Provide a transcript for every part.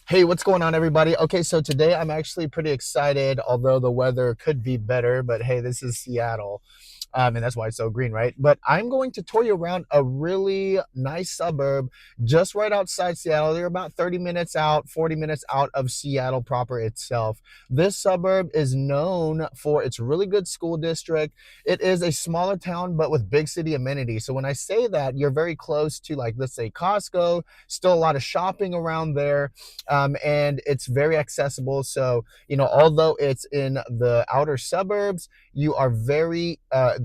Hey, what's going on, everybody? Okay, so today I'm actually pretty excited, although the weather could be better, but hey, this is Seattle. And that's why it's so green, right? But I'm going to tour you around a really nice suburb just right outside Seattle. They're about 30 minutes out, 40 minutes out of Seattle proper itself. This suburb is known for its really good school district. It is a smaller town, but with big city amenities. So when I say that, you're very close to, like, let's say Costco, still a lot of shopping around there, and it's very accessible. So, although it's in the outer suburbs, you are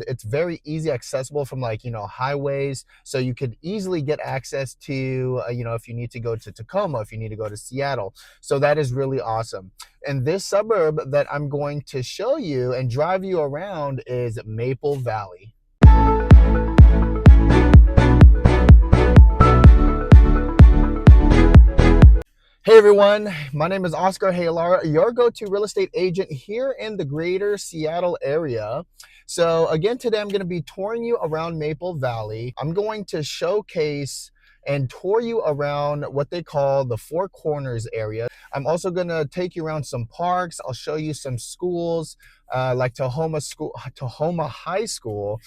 it's very easy accessible from, like, highways. So you could easily get access to, if you need to go to Tacoma, if you need to go to Seattle. So that is really awesome. And this suburb that I'm going to show you and drive you around is Maple Valley. Hey everyone, my name is Oscar Haylara, your go-to real estate agent here in the greater Seattle area. So again, today I'm going to be touring you around Maple Valley. I'm going to showcase and tour you around what they call the Four Corners area. I'm also going to take you around some parks. I'll show you some schools, like Tahoma High School,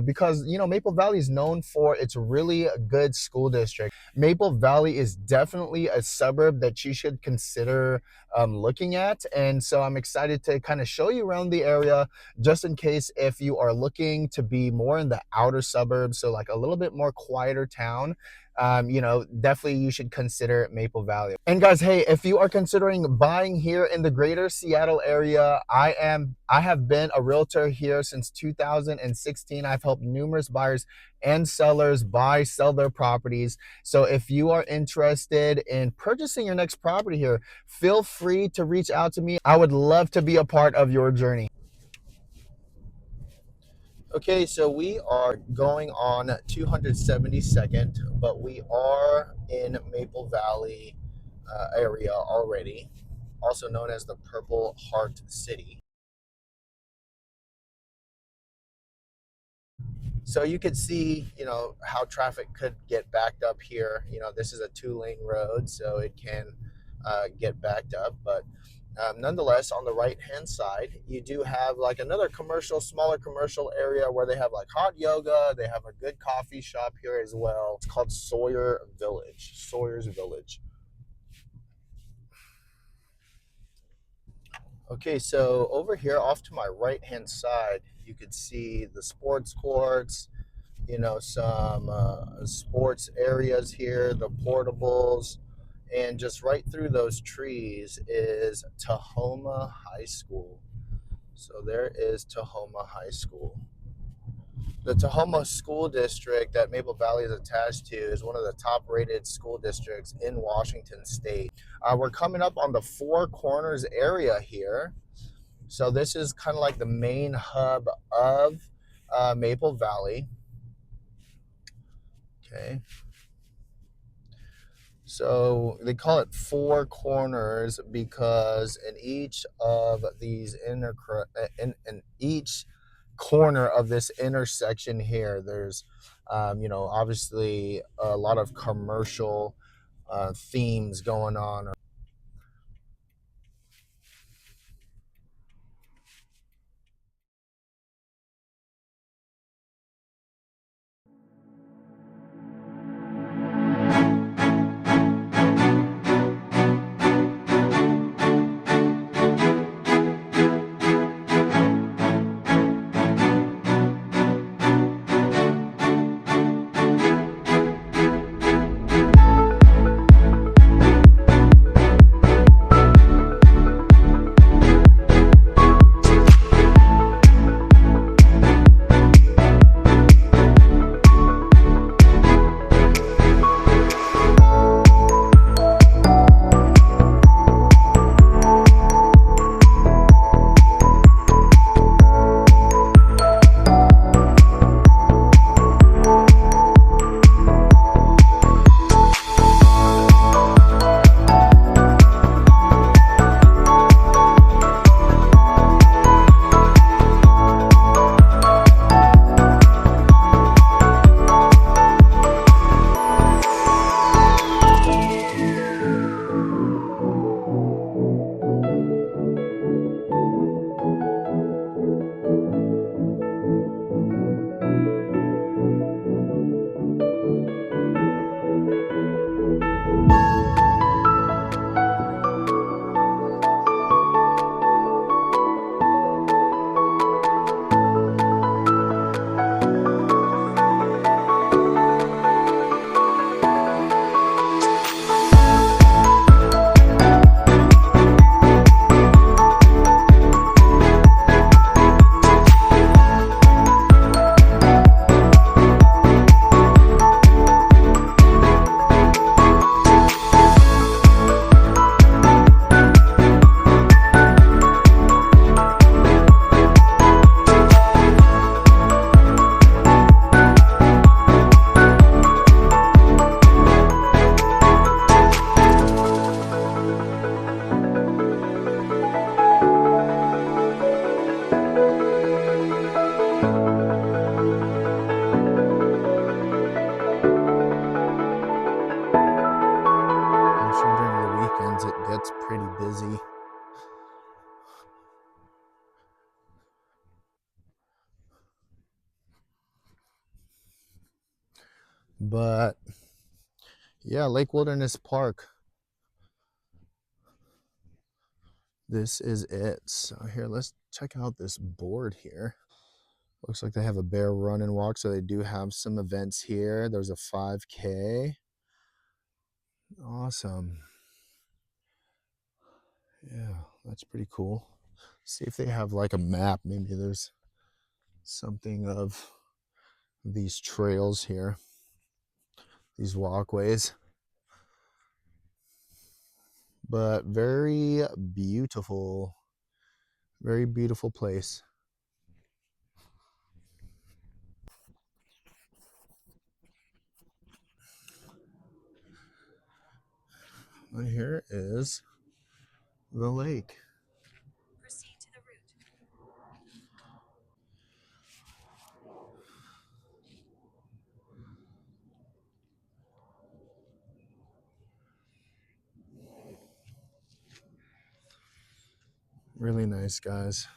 because Maple Valley is known for its really good school district. Maple Valley is definitely a suburb that you should consider looking at, and so I'm excited to kind of show you around the area, just in case if you are looking to be more in the outer suburbs, so like a little bit more quieter town. Definitely you should consider Maple Valley. And guys, hey, if you are considering buying here in the greater Seattle area, I have been a realtor here since 2016. I've helped numerous buyers and sellers sell their properties. So if you are interested in purchasing your next property here, feel free to reach out to me. I would love to be a part of your journey. Okay, so we are going on 272nd, but we are in Maple Valley area already, also known as the Purple Heart City. So you could see, how traffic could get backed up here. This is a 2-lane road, so it can get backed up, but nonetheless, on the right-hand side, you do have like another smaller commercial area where they have like hot yoga. They have a good coffee shop here as well. It's called Sawyer's Village. Okay, so over here off to my right-hand side, you could see the sports courts, some sports areas here, the portables. And just right through those trees is Tahoma High School. So there is Tahoma High School. The Tahoma School District that Maple Valley is attached to is one of the top-rated school districts in Washington State. We're coming up on the Four Corners area here. So this is kind of like the main hub of Maple Valley. Okay. So they call it Four Corners because in each of these in each corner of this intersection here, there's obviously a lot of commercial themes going on. gets pretty busy. But yeah, Lake Wilderness Park. This is it. So here, let's check out this board here. Looks like they have a bear run and walk, so they do have some events here. There's a 5K. Awesome. Yeah, that's pretty cool. See if they have like a map. Maybe there's something of these trails here, these walkways. But very beautiful place. And here is the lake. Proceed to the route. Really nice, guys.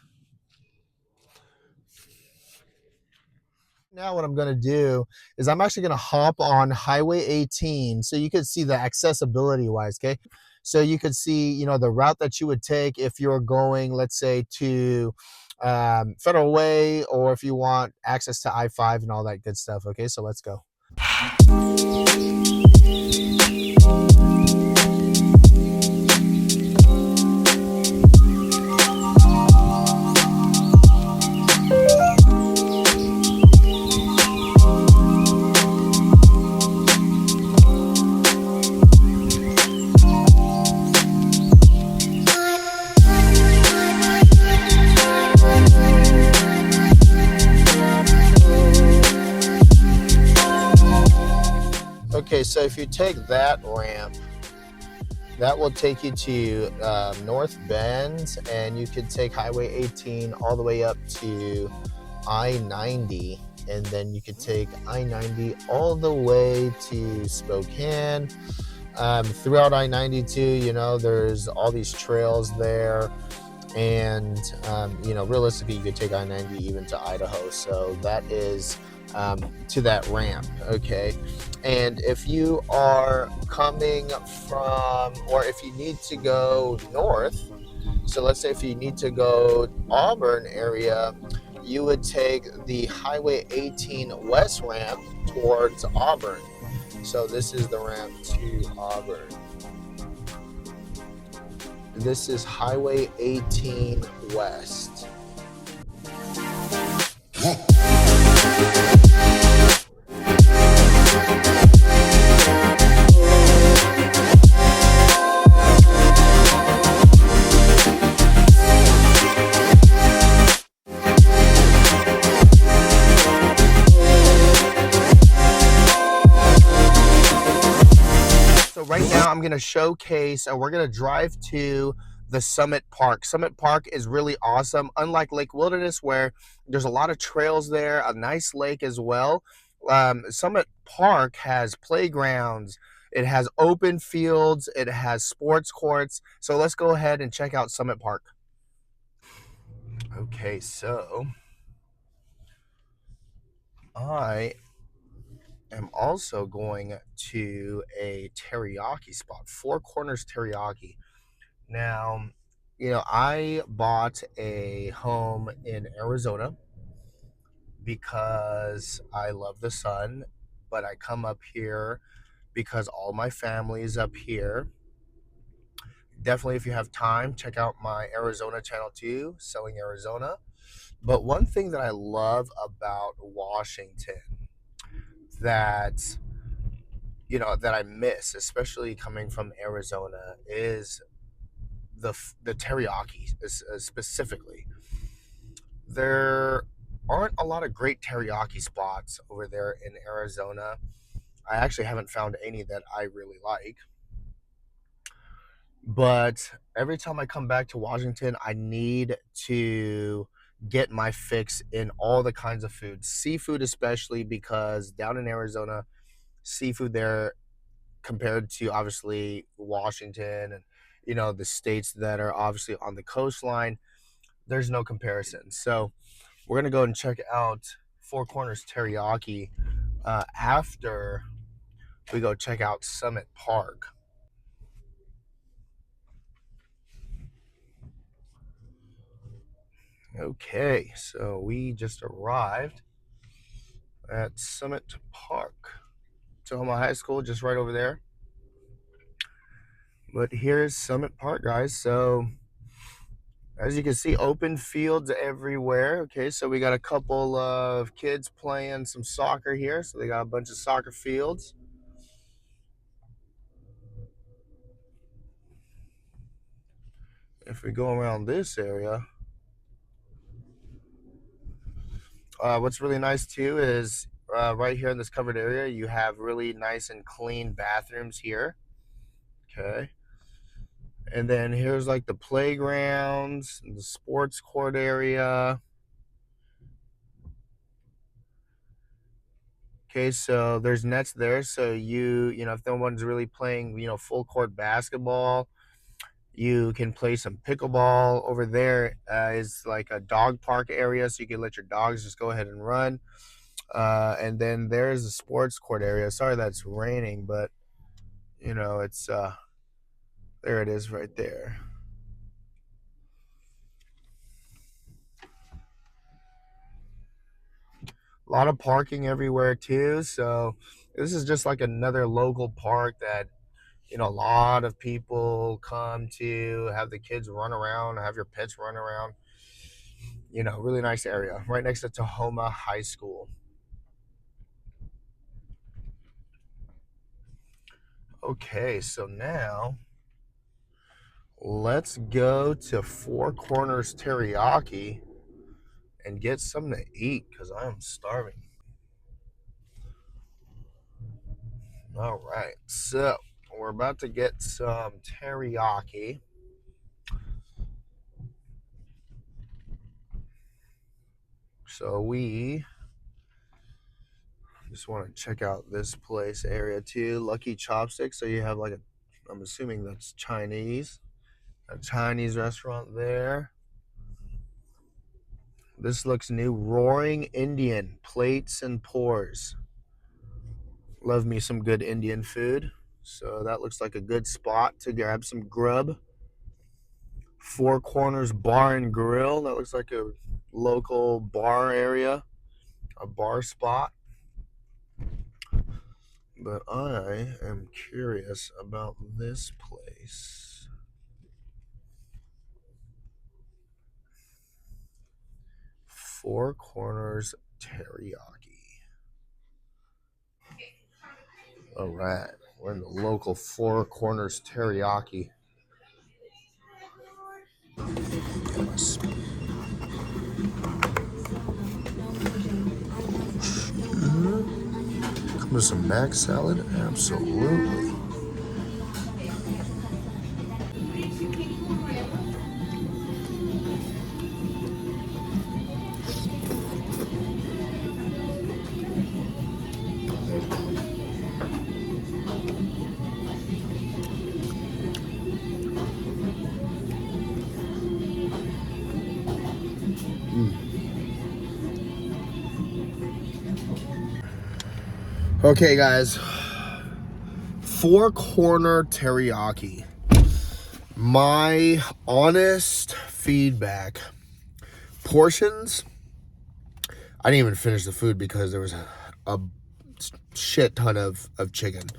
Now what I'm going to do is I'm actually going to hop on Highway 18 so you could see the accessibility wise, okay? So you could see, you know, the route that you would take if you're going, let's say, to Federal Way, or if you want access to I-5 and all that good stuff, okay? So let's go. Okay, so if you take that ramp, that will take you to North Bend, and you could take Highway 18 all the way up to I-90, and then you could take I-90 all the way to Spokane. Throughout I-92, you know, there's all these trails there, and you know, realistically, you could take I-90 even to Idaho. So that is to that ramp, okay? And if you are coming from, or if you need to go north, so let's say if you need to go Auburn area, you would take the Highway 18 west ramp towards Auburn. So this is the ramp to Auburn. This is Highway 18 west. Right now I'm going to showcase, we're going to drive to the Summit Park. Summit Park is really awesome. Unlike Lake Wilderness, where there's a lot of trails there, a nice lake as well. Summit Park has playgrounds, it has open fields, it has sports courts. So let's go ahead and check out Summit Park. Okay, so I am also going to a teriyaki spot, Four Corners Teriyaki. Now, you know, I bought a home in Arizona because I love the sun, but I come up here because all my family is up here. Definitely, if you have time, check out my Arizona channel too, Selling Arizona. But one thing that I love about Washington that, you know, that I miss, especially coming from Arizona, is the teriyaki specifically. There aren't a lot of great teriyaki spots over there in Arizona. I actually haven't found any that I really like. But every time I come back to Washington, I need to get my fix in all the kinds of food, seafood especially, because down in Arizona, seafood there compared to obviously Washington the states that are obviously on the coastline. There's no comparison. So we're gonna go and check out Four Corners Teriyaki after we go check out Summit Park. Okay, so we just arrived at Summit Park. Tacoma High School, just right over there. But here's Summit Park, guys. So as you can see, open fields everywhere. Okay, so we got a couple of kids playing some soccer here. So they got a bunch of soccer fields. If we go around this area, what's really nice too is right here in this covered area, you have really nice and clean bathrooms here. Okay. And then here's like the playgrounds, and the sports court area. Okay, so there's nets there. So if no one's really playing, full court basketball, you can play some pickleball. Over there is like a dog park area, so you can let your dogs just go ahead and run. And then there's the sports court area. Sorry that's raining, but it's there it is right there. A lot of parking everywhere too. So this is just like another local park that a lot of people come to have the kids run around, have your pets run around. Really nice area right next to Tahoma High School. Okay, so now let's go to Four Corners Teriyaki and get something to eat because I am starving. All right, so we're about to get some teriyaki. So we just want to check out this place area too. Lucky Chopsticks. So you have like I'm assuming that's Chinese. A Chinese restaurant there. This looks new. Roaring Indian Plates and Pours. Love me some good Indian food. So that looks like a good spot to grab some grub. Four Corners Bar and Grill. That looks like a local bar area, a bar spot. But I am curious about this place. Four Corners Teriyaki. All right, we're in the local Four Corners Teriyaki. Yes. Come with some mac salad? Absolutely. Okay, guys. Four Corner Teriyaki. My honest feedback. Portions, I didn't even finish the food because there was a shit ton of chicken.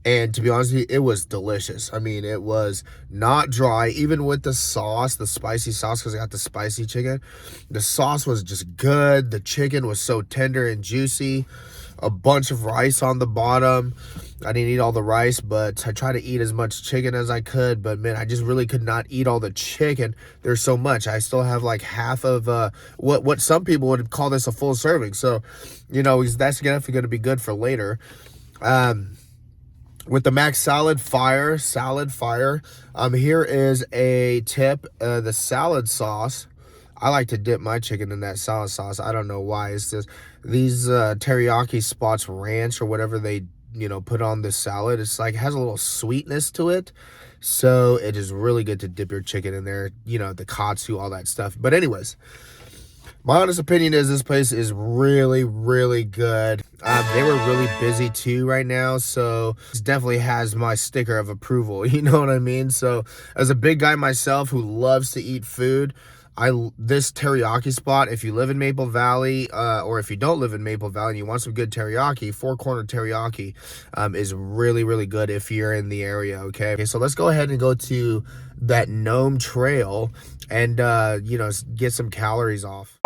And to be honest with you, it was delicious. I mean, it was not dry, even with the sauce, the spicy sauce, because I got the spicy chicken. The sauce was just good. The chicken was so tender and juicy. A bunch of rice on the bottom. I didn't eat all the rice, but I tried to eat as much chicken as I could. But man, I just really could not eat all the chicken. There's so much. I still have like half of what some people would call this a full serving. So, that's definitely going to be good for later. With the mac salad fire. Here is a tip. The salad sauce. I like to dip my chicken in that salad sauce. I don't know why. It's just these teriyaki spots ranch or whatever they put on this salad. It's like it has a little sweetness to it. So it is really good to dip your chicken in there, you know, the katsu, all that stuff. But anyways, my honest opinion is this place is really, really good. They were really busy too right now, so this definitely has my sticker of approval. You know what I mean? So as a big guy myself who loves to eat food, this teriyaki spot, if you live in Maple Valley, or if you don't live in Maple Valley and you want some good teriyaki, Four Corner Teriyaki is really, really good if you're in the area. Okay, so let's go ahead and go to that Gnome Trail and you know, get some calories off.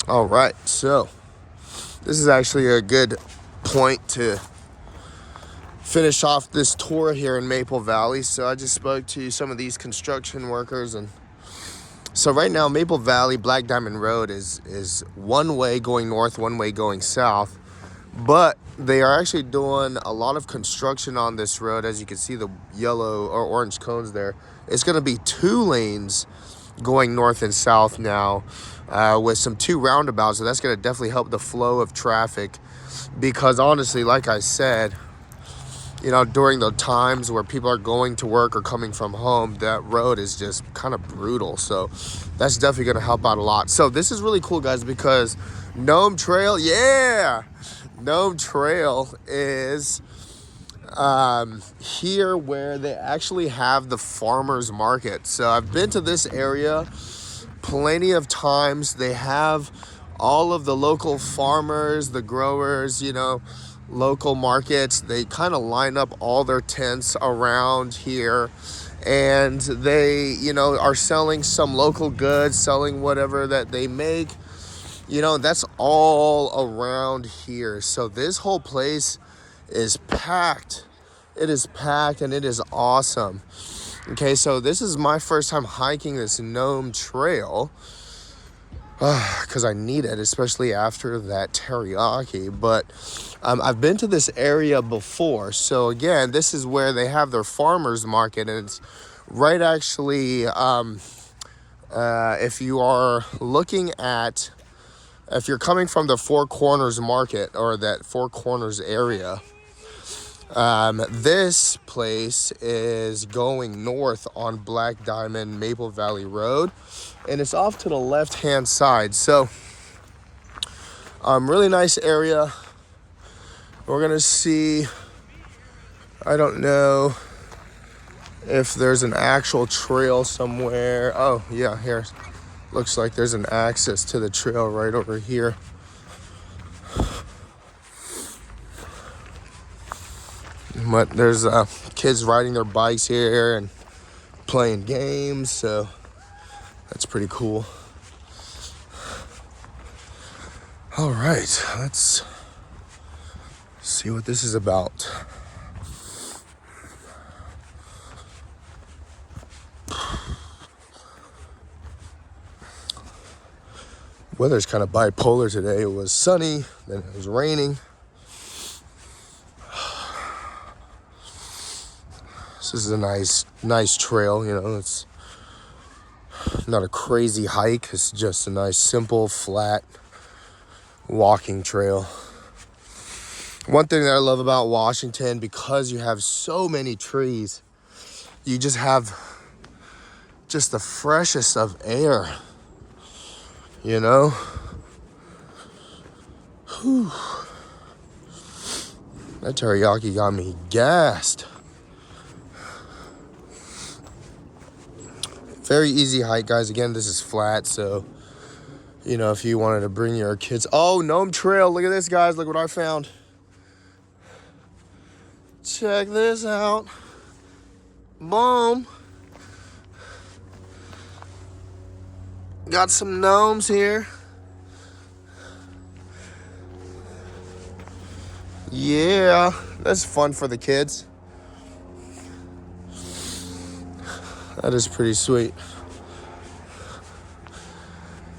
All right, so this is actually a good point to finish off this tour here in Maple Valley. So I just spoke to some of these construction workers, and so right now Maple Valley Black Diamond Road is one way going north, one way going south, but they are actually doing a lot of construction on this road. As you can see, the yellow or orange cones there. It's going to be 2 lanes going north and south now, with some 2 roundabouts. So that's going to definitely help the flow of traffic, because honestly, like I said, you know, during the times where people are going to work or coming from home, that road is just kind of brutal. So that's definitely going to help out a lot. So this is really cool, guys, because Gnome Trail, Gnome Trail is here where they actually have the farmers market. So I've been to this area plenty of times. They have all of the local farmers, the growers, you know, local markets. They kind of line up all their tents around here, and they, you know, are selling some local goods, selling whatever that they make. You know, that's all around here. So this whole place is packed. It is packed and it is awesome. Okay, so this is my first time hiking this Gnome Trail, because I need it, especially after that teriyaki. But I've been to this area before. So again, this is where they have their farmers market, and it's right actually, if you are looking at, if you're coming from the Four Corners market or that Four Corners area, This place is going north on Black Diamond Maple Valley Road, and it's off to the left-hand side. So, really nice area. We're gonna see, I don't know if there's an actual trail somewhere. Oh yeah, here. Looks like there's an access to the trail right over here. But there's kids riding their bikes here and playing games, so that's pretty cool. All right, let's see what this is about. Weather's kind of bipolar today. It was sunny, then it was raining. This is a nice trail, you know. It's not a crazy hike. It's just a nice, simple, flat walking trail. One thing that I love about Washington, because you have so many trees, you just have just the freshest of air, you know? Whew. That teriyaki got me gassed. Very easy hike, guys. Again, this is flat, so, you know, if you wanted to bring your kids. Oh, Gnome Trail. Look at this, guys. Look what I found. Check this out. Boom. Got some gnomes here. Yeah, that's fun for the kids. That is pretty sweet.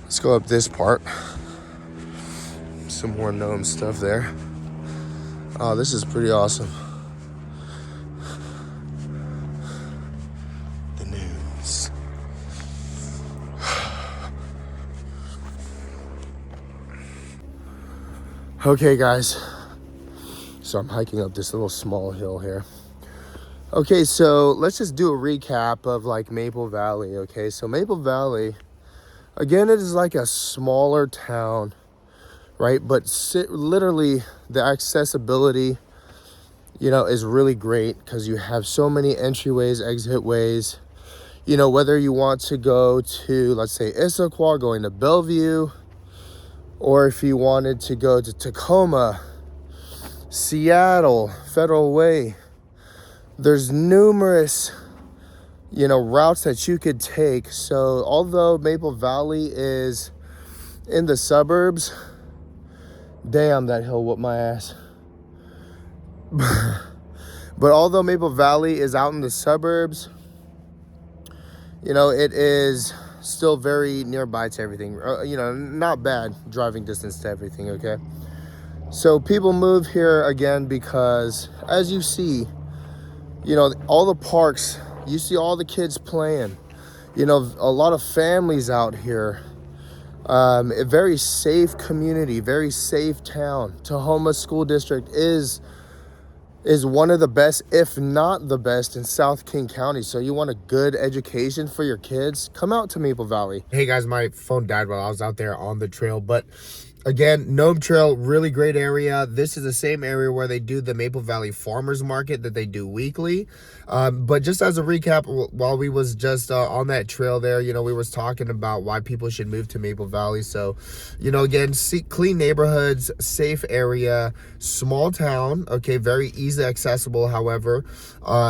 Let's go up this part. Some more gnome stuff there. Oh, this is pretty awesome. The news. Okay, guys. So I'm hiking up this little small hill here. Okay, so let's just do a recap of like Maple Valley. Okay, so Maple Valley, again, it is like a smaller town, right? But literally the accessibility, you know, is really great because you have so many entryways, exit ways. You know, whether you want to go to, let's say, Issaquah, going to Bellevue, or if you wanted to go to Tacoma, Seattle, Federal Way, there's numerous, you know, routes that you could take. So although Maple Valley is in the suburbs, damn, that hill whooped my ass. But although Maple Valley is out in the suburbs, you know, it is still very nearby to everything. You know, not bad driving distance to everything, okay? So people move here again because, as you see, you know, all the parks, you see all the kids playing. You know, a lot of families out here. A very safe community, very safe town. Tahoma School District is one of the best, if not the best, in South King County. So you want a good education for your kids, come out to Maple Valley. Hey guys, my phone died while I was out there on the trail, but again, Gnome Trail, really great area. This is the same area where they do the Maple Valley Farmers Market that they do weekly. But just as a recap, while we was just on that trail there, you know, we was talking about why people should move to Maple Valley. So, you know, again, clean neighborhoods, safe area, small town, okay, very easily accessible. However,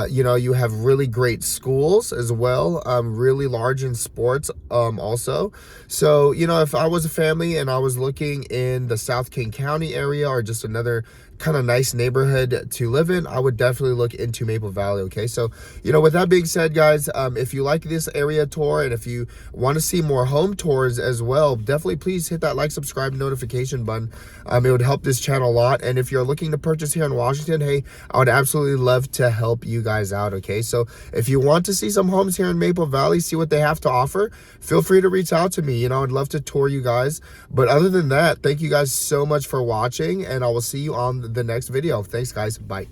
you know, you have really great schools as well, really large in sports also. So, you know, if I was a family and I was looking in the South King County area or just another kind of nice neighborhood to live in, I would definitely look into Maple Valley. Okay, so, you know, with that being said, guys, if you like this area tour and if you want to see more home tours as well, definitely please hit that like, subscribe, notification button. It would help this channel a lot. And if you're looking to purchase here in Washington, hey, I would absolutely love to help you guys out. Okay, so if you want to see some homes here in Maple Valley, see what they have to offer, feel free to reach out to me. You know, I'd love to tour you guys. But other than that, thank you guys so much for watching, and I will see you on the next video. Thanks, guys. Bye.